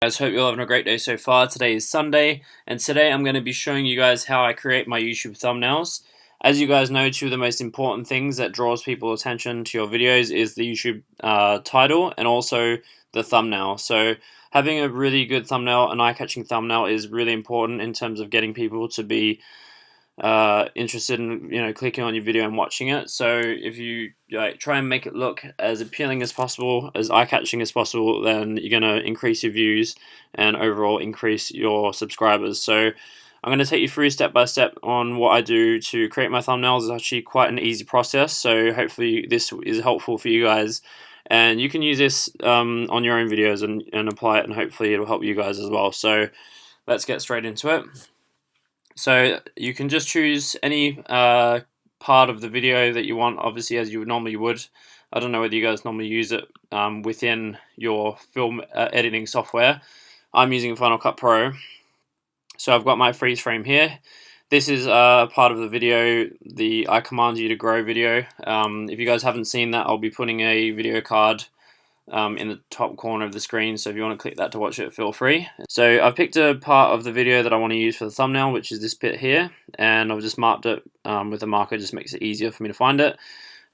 Guys, hope you're having a great day so far. Today is Sunday, and today I'm going to be showing you guys how I create my YouTube thumbnails. As you guys know, two of the most important things that draws people's attention to your videos is the YouTube title and also the thumbnail. So having a really good thumbnail, an eye-catching thumbnail, is really important in terms of getting people to be interested in clicking on your video and watching it. So if you try and make it look as appealing as possible, as eye-catching as possible, then you're going to increase your views and overall increase your subscribers. So I'm going to take you through step by step on what I do to create my thumbnails. It's actually quite an easy process, so hopefully this is helpful for you guys, and you can use this on your own videos and apply it, and hopefully it'll help you guys as well. So let's get straight into it. So you can just choose any part of the video that you want, obviously, as you normally would. I don't know whether you guys normally use it within your film editing software. I'm using Final Cut Pro. So I've got my freeze frame here. This is part of the video, the I Command You to Grow video. If you guys haven't seen that, I'll be putting a video card in the top corner of the screen, so if you want to click that to watch it, feel free. So I've picked a part of the video that I want to use for the thumbnail, which is this bit here, and I've just marked it with a marker. Just makes it easier for me to find it.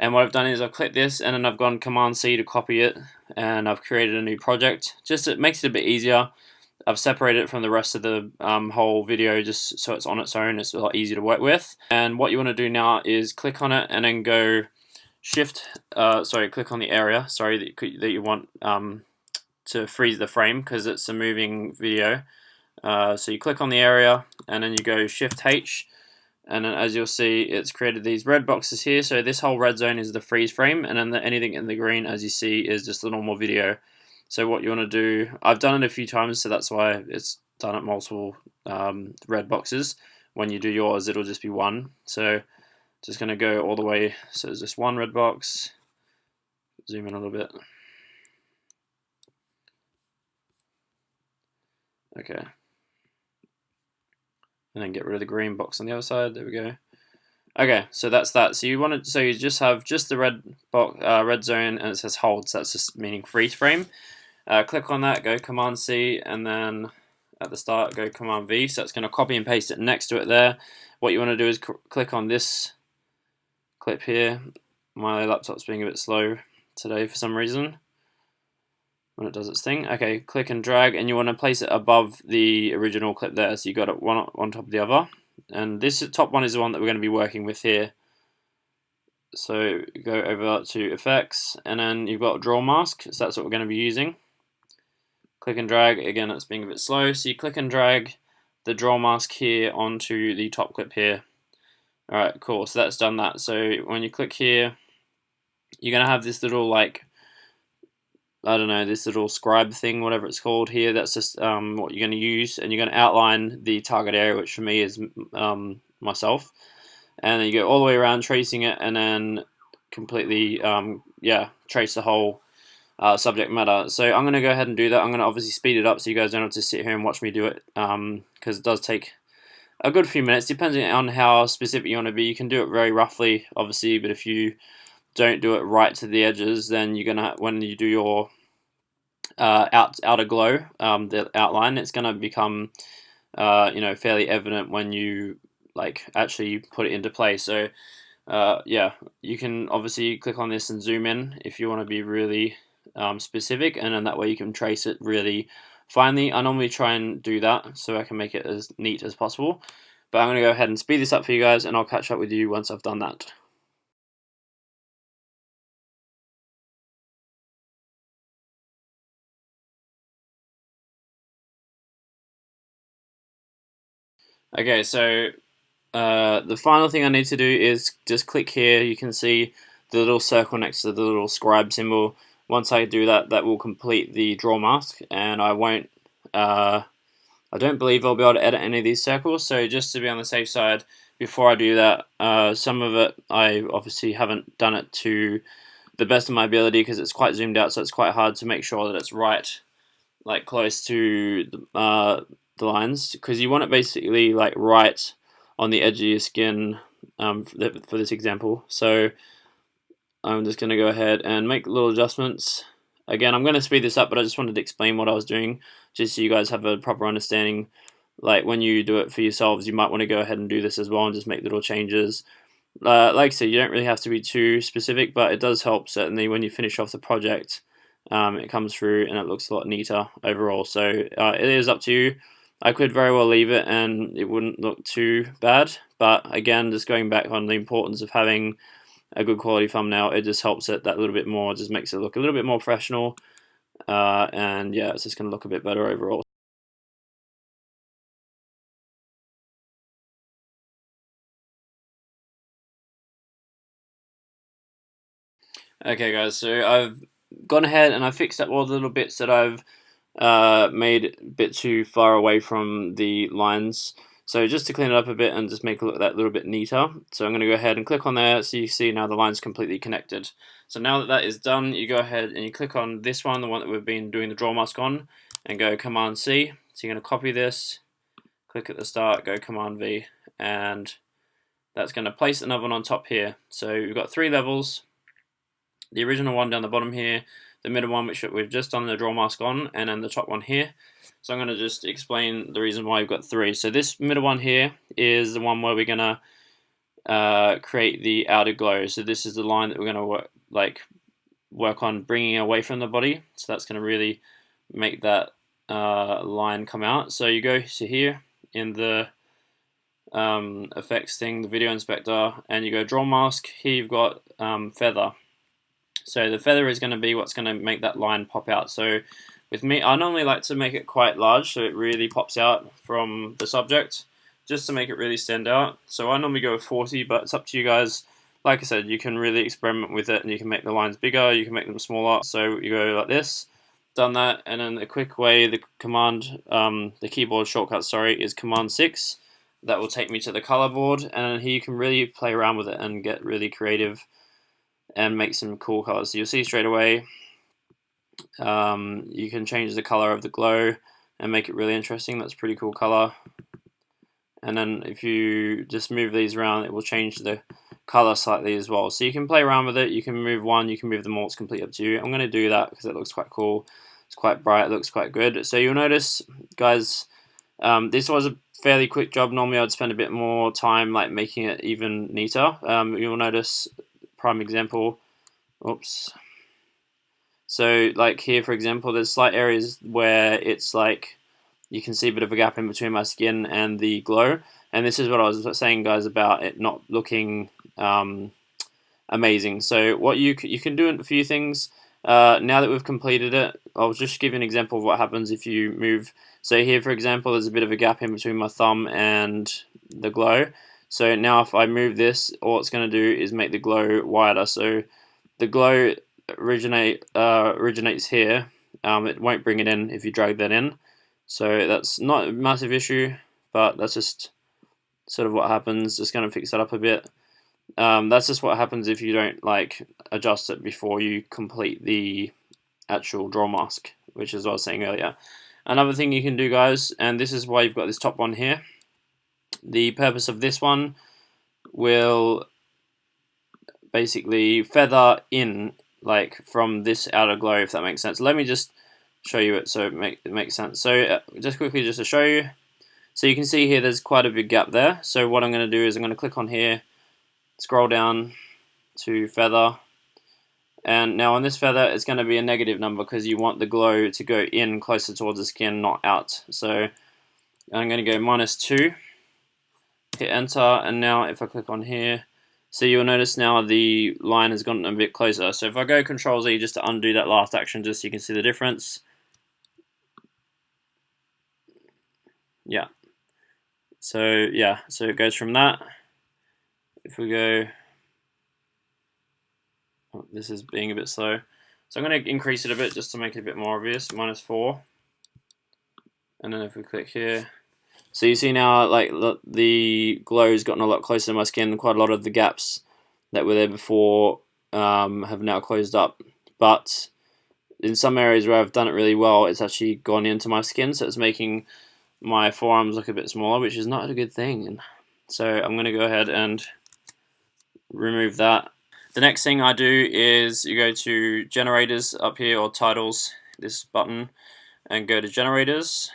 And what I've done is I've clicked this, and then I've gone Command C to copy it, and I've created a new project. Just it makes it a bit easier. I've separated it from the rest of the whole video just so it's on its own. It's a lot easier to work with. And what you want to do now is click on it and then go click on the area, that you want to freeze the frame because it's a moving video. So you click on the area and then you go Shift H, and then as you'll see, it's created these red boxes here. So this whole red zone is the freeze frame, and then anything in the green, as you see, is just the normal video. So what you want to do, I've done it a few times, so that's why it's done it multiple red boxes. When you do yours, it'll just be one. So just going to go all the way, so there's just one red box. Zoom in a little bit. Okay. And then get rid of the green box on the other side. There we go. Okay, so that's that. So you just have just the red box, red zone, and it says hold. So that's just meaning freeze frame. Click on that, go Command C, and then at the start go Command V. So it's going to copy and paste it next to it there. What you want to do is click on this clip here. My laptop's being a bit slow today for some reason when it does its thing. Okay, click and drag, and you want to place it above the original clip there, so you got it one on top of the other. And this top one is the one that we're going to be working with here. So go over to effects, and then you've got draw mask, so that's what we're going to be using. Click and drag, again it's being a bit slow, so you click and drag the draw mask here onto the top clip here. Alright, cool, so that's done that. So when you click here, you're going to have this little, this little scribe thing, whatever it's called here. That's just what you're going to use, and you're going to outline the target area, which for me is myself. And then you go all the way around tracing it, and then completely, trace the whole subject matter. So I'm going to go ahead and do that. I'm going to obviously speed it up so you guys don't have to sit here and watch me do it, because it does take a good few minutes, depending on how specific you want to be. You can do it very roughly, obviously, but if you don't do it right to the edges, then you're gonna, when you do your outer glow, the outline, it's gonna become fairly evident when you actually put it into place. So you can obviously click on this and zoom in if you want to be really specific, and then that way you can trace it really finely. I normally try and do that so I can make it as neat as possible, but I'm going to go ahead and speed this up for you guys, and I'll catch up with you once I've done that. Okay, so the final thing I need to do is just click here. You can see the little circle next to the little scribe symbol. Once I do that, that will complete the draw mask, and I won't. I don't believe I'll be able to edit any of these circles. So just to be on the safe side, before I do that, some of it I obviously haven't done it to the best of my ability because it's quite zoomed out, so it's quite hard to make sure that it's right, close to the lines, because you want it basically right on the edge of your skin for this example. So I'm just going to go ahead and make little adjustments Again, I'm going to speed this up, but I just wanted to explain what I was doing, just so you guys have a proper understanding. Like when you do it for yourselves, you might want to go ahead and do this as well and just make little changes. Like I said, you don't really have to be too specific, but it does help certainly when you finish off the project. It comes through and it looks a lot neater overall. So it is up to you. I could very well leave it and it wouldn't look too bad. But again, just going back on the importance of having a good quality thumbnail, it just helps it that little bit more. It just makes it look a little bit more professional. And yeah, it's just going to look a bit better overall. Okay guys, so I've gone ahead and I fixed up all the little bits that I've made a bit too far away from the lines. So just to clean it up a bit and just make it look that little bit neater. So I'm going to go ahead and click on there so you see now the line's completely connected. So now that that is done, you go ahead and you click on this one, the one that we've been doing the draw mask on, and go Command C. So you're going to copy this, click at the start, go Command V, and that's going to place another one on top here. So we've got 3 levels. The original one down the bottom here, the middle one which we've just done the draw mask on, and then the top one here. So I'm going to just explain the reason why we've got 3. So this middle one here is the one where we're going to create the outer glow. So this is the line that we're going to work on bringing away from the body. So that's going to really make that line come out. So you go to here in the effects thing, the video inspector, and you go draw mask. Here you've got feather. So the feather is going to be what's going to make that line pop out. So with me, I normally like to make it quite large so it really pops out from the subject, just to make it really stand out. So I normally go with 40, but it's up to you guys. Like I said, you can really experiment with it and you can make the lines bigger, you can make them smaller. So you go like this, done that, and then a quick way, the keyboard shortcut, is Command 6. That will take me to the color board, and then here you can really play around with it and get really creative and make some cool colors. So you'll see straight away you can change the color of the glow and make it really interesting. That's a pretty cool color. And then if you just move these around, it will change the color slightly as well. So you can play around with it. You can move one, you can move them all. It's completely up to you. I'm going to do that because it looks quite cool. It's quite bright. It looks quite good. So you'll notice, guys, this was a fairly quick job. Normally I'd spend a bit more time like making it even neater. You'll notice, prime example, oops. So like here, for example, there's slight areas where it's like you can see a bit of a gap in between my skin and the glow. And this is what I was saying, guys, about it not looking amazing. So what you can do a few things. Now that we've completed it, I'll just give you an example of what happens if you move. So here, for example, there's a bit of a gap in between my thumb and the glow. So now if I move this, all it's going to do is make the glow wider. So the glow originates here. It won't bring it in if you drag that in. So that's not a massive issue, but that's just sort of what happens. Just going to fix that up a bit. That's just what happens if you don't like adjust it before you complete the actual draw mask, which is what I was saying earlier. Another thing you can do, guys, and this is why you've got this top one here. The purpose of this one will basically feather in like from this outer glow, if that makes sense. Let me just show you it so it makes sense. So just quickly, just to show you, so you can see here there's quite a big gap there. So what I'm going to do is I'm going to click on here, scroll down to feather, and now on this feather it's going to be a negative number because you want the glow to go in closer towards the skin, not out. So I'm going to go -2, hit enter, and now if I click on here, so you'll notice now the line has gotten a bit closer. So if I go Control Z just to undo that last action, just so you can see the difference. Yeah. So yeah, so it goes from that. If we go, oh, this is being a bit slow. So I'm going to increase it a bit just to make it a bit more obvious, -4. And then if we click here, so you see now like the glow's gotten a lot closer to my skin. Quite a lot of the gaps that were there before have now closed up. But in some areas where I've done it really well, it's actually gone into my skin, so it's making my forearms look a bit smaller, which is not a good thing. So I'm going to go ahead and remove that. The next thing I do is you go to generators up here, or titles, this button, and go to generators,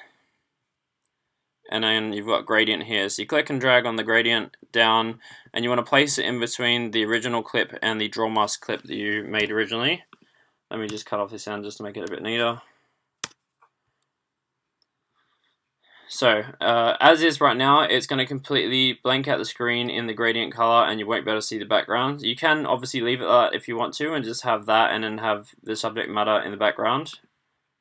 and then you've got gradient here. So you click and drag on the gradient down, and you want to place it in between the original clip and the draw mask clip that you made originally. Let me just cut off this end just to make it a bit neater. So, as is right now, it's going to completely blank out the screen in the gradient color, and you won't be able to see the background. You can obviously leave it that if you want to, and just have that, and then have the subject matter in the background,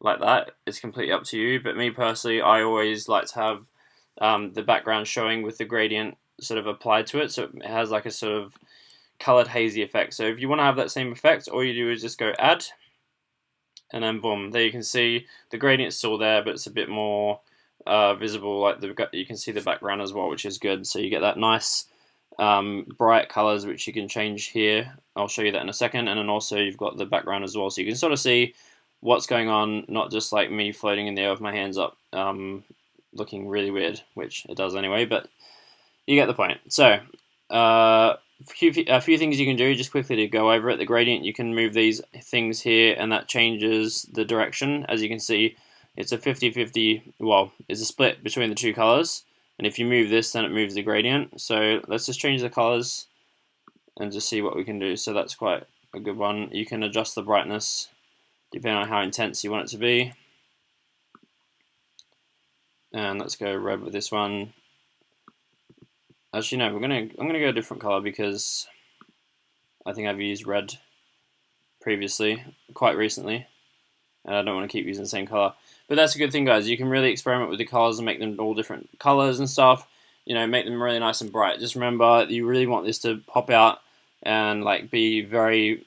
like that. It's completely up to you, but me personally, I always like to have the background showing with the gradient sort of applied to it, so it has like a sort of colored hazy effect. So if you want to have that same effect, all you do is just go add, and then boom, there you can see the gradient's still there, but it's a bit more visible. Like you can see the background as well, which is good. So you get that nice bright colors, which you can change here. I'll show you that in a second. And then also you've got the background as well, so you can sort of see what's going on, not just like me floating in the air with my hands up, looking really weird, which it does anyway, but you get the point. So a few things you can do just quickly to go over it. The gradient, you can move these things here, and that changes the direction. As you can see, it's a 50-50, well, it's a split between the two colors, and if you move this, then it moves the gradient. So let's just change the colors and just see what we can do. So that's quite a good one. You can adjust the brightness depending on how intense you want it to be. And let's go red with this one. Actually, no, I'm gonna go a different color because I think I've used red previously, quite recently, and I don't want to keep using the same color. But that's a good thing, guys. You can really experiment with the colors and make them all different colors and stuff. You know, make them really nice and bright. Just remember, you really want this to pop out and like be very,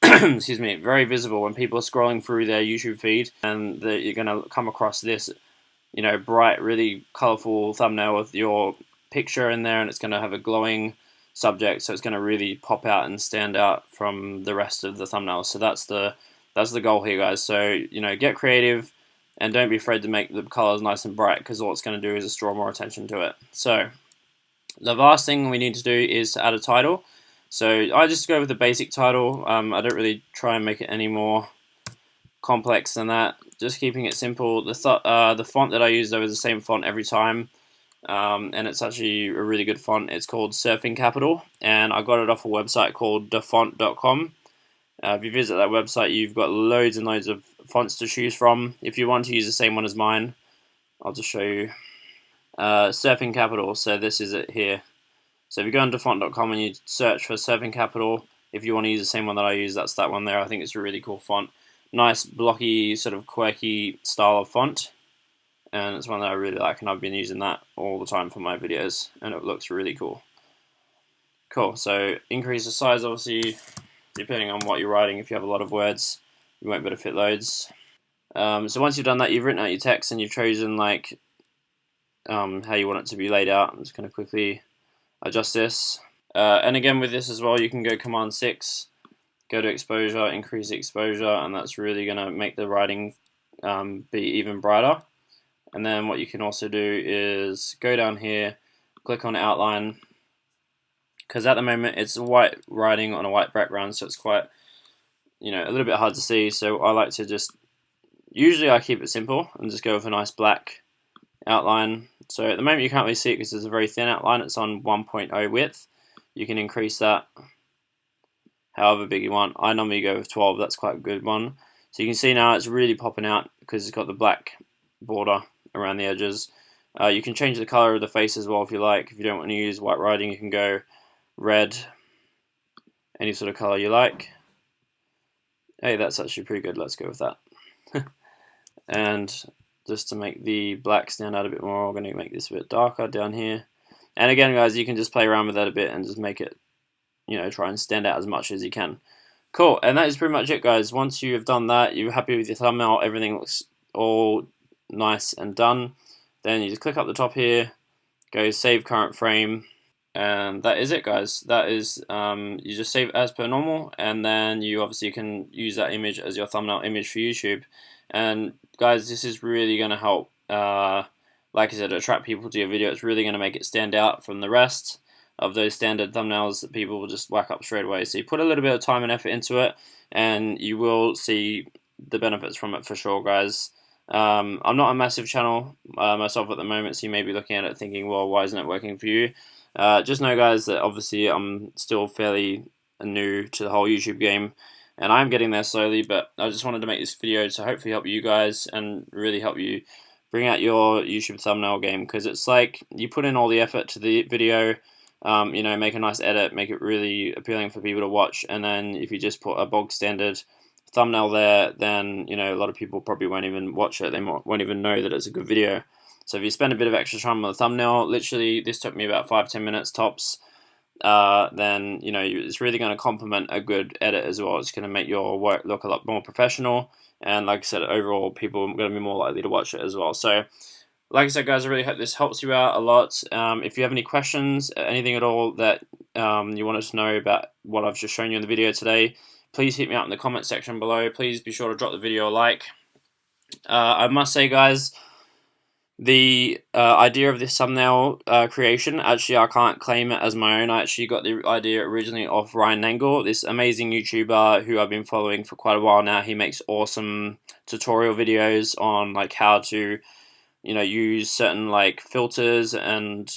excuse me, very visible when people are scrolling through their YouTube feed, and that you're gonna come across this, you know, bright, really colorful thumbnail with your picture in there, and it's gonna have a glowing subject, so it's gonna really pop out and stand out from the rest of the thumbnail. So that's the goal here, guys. So, you know, get creative and don't be afraid to make the colors nice and bright, because all it's going to do is just draw more attention to it. So the last thing we need to do is to add a title. So I just go with the basic title. I don't really try and make it any more complex than that. Just keeping it simple. The font that I use though is the same font every time, and it's actually a really good font. It's called Surfing Capital, and I got it off a website called dafont.com. If you visit that website, you've got loads and loads of fonts to choose from. If you want to use the same one as mine, I'll just show you. Surfing Capital, so this is it here. So if you go on dafont.com and you search for Surfing Capital, if you want to use the same one that I use, that's that one there. I think it's a really cool font. Nice, blocky, sort of quirky style of font. And it's one that I really like, and I've been using that all the time for my videos, and it looks really cool. Cool, so increase the size, obviously, depending on what you're writing. If you have a lot of words, you won't be able to fit loads. So once you've done that, you've written out your text and you've chosen like how you want it to be laid out. I'm just going to quickly adjust this. And again with this as well, you can go Command 6, go to exposure, increase the exposure, and that's really going to make the writing be even brighter. And then what you can also do is go down here, click on outline, because at the moment it's white writing on a white background, so it's quite, you know, a little bit hard to see. So I like to just, usually I keep it simple and just go with a nice black outline. So at the moment you can't really see it because it's a very thin outline. It's on 1.0 width. You can increase that however big you want. I normally go with 12. That's quite a good one. So you can see now it's really popping out because it's got the black border around the edges. You can change the color of the face as well if you like. If you don't want to use white writing, you can go red, any sort of color you like. Hey, that's actually pretty good. Let's go with that. And just to make the black stand out a bit more, we're going to make this a bit darker down here. And again, guys, you can just play around with that a bit and just make it, you know, try and stand out as much as you can. Cool, and that is pretty much it, guys. Once you have done that, you're happy with your thumbnail, everything looks all nice and done, then you just click up the top here, go save current frame, and that is it, guys. That is, you just save it as per normal, and then you obviously can use that image as your thumbnail image for YouTube. And guys, this is really going to help, like I said, attract people to your video. It's really going to make it stand out from the rest. of those standard thumbnails that people will just whack up straight away. So you put a little bit of time and effort into it, and you will see the benefits from it for sure, guys. I'm not a massive channel myself at the moment, so you may be looking at it thinking, well, why isn't it working for you? Just know, guys, that obviously I'm still fairly new to the whole YouTube game, and I'm getting there slowly, but I just wanted to make this video to hopefully help you guys and really help you bring out your YouTube thumbnail game, because it's like you put in all the effort to the video, you know, make a nice edit, make it really appealing for people to watch, and then if you just put a bog standard thumbnail there, then, you know, a lot of people probably won't even watch it. They won't even know that it's a good video. So if you spend a bit of extra time on the thumbnail, literally this took me about 5-10 minutes tops, then, you know, it's really going to complement a good edit as well. It's going to make your work look a lot more professional, and like I said, overall people are going to be more likely to watch it as well. So like I said, guys, I really hope this helps you out a lot. If you have any questions, anything at all that you wanted to know about what I've just shown you in the video today, please hit me up in the comment section below. Please be sure to drop the video a like. I must say, guys, the idea of this thumbnail creation, actually I can't claim it as my own. I actually got the idea originally of Ryan Nangle, this amazing YouTuber who I've been following for quite a while now. He makes awesome tutorial videos on like how to, you know, use certain like filters and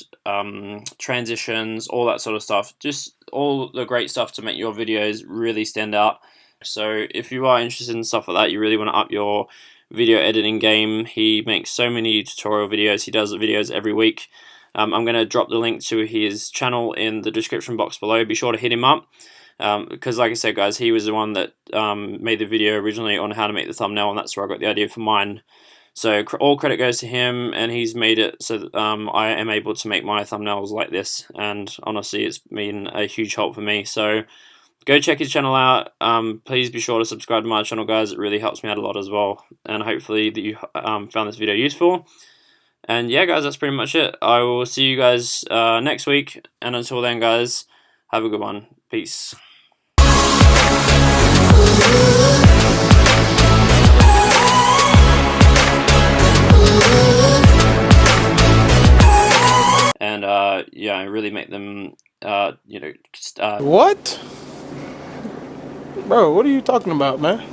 transitions, all that sort of stuff. Just all the great stuff to make your videos really stand out. So if you are interested in stuff like that, you really want to up your video editing game, he makes so many tutorial videos. He does videos every week. I'm going to drop the link to his channel in the description box below. Be sure to hit him up, because like I said, guys, he was the one that made the video originally on how to make the thumbnail, and that's where I got the idea for mine. So all credit goes to him, and he's made it so that I am able to make my thumbnails like this, and honestly it's been a huge help for me. So go check his channel out. Please be sure to subscribe to my channel, guys. It really helps me out a lot as well, and hopefully that you found this video useful. And yeah, guys, that's pretty much it. I will see you guys next week, and until then, guys, have a good one. Peace. And yeah, really make them you know, What? Bro, what are you talking about, man?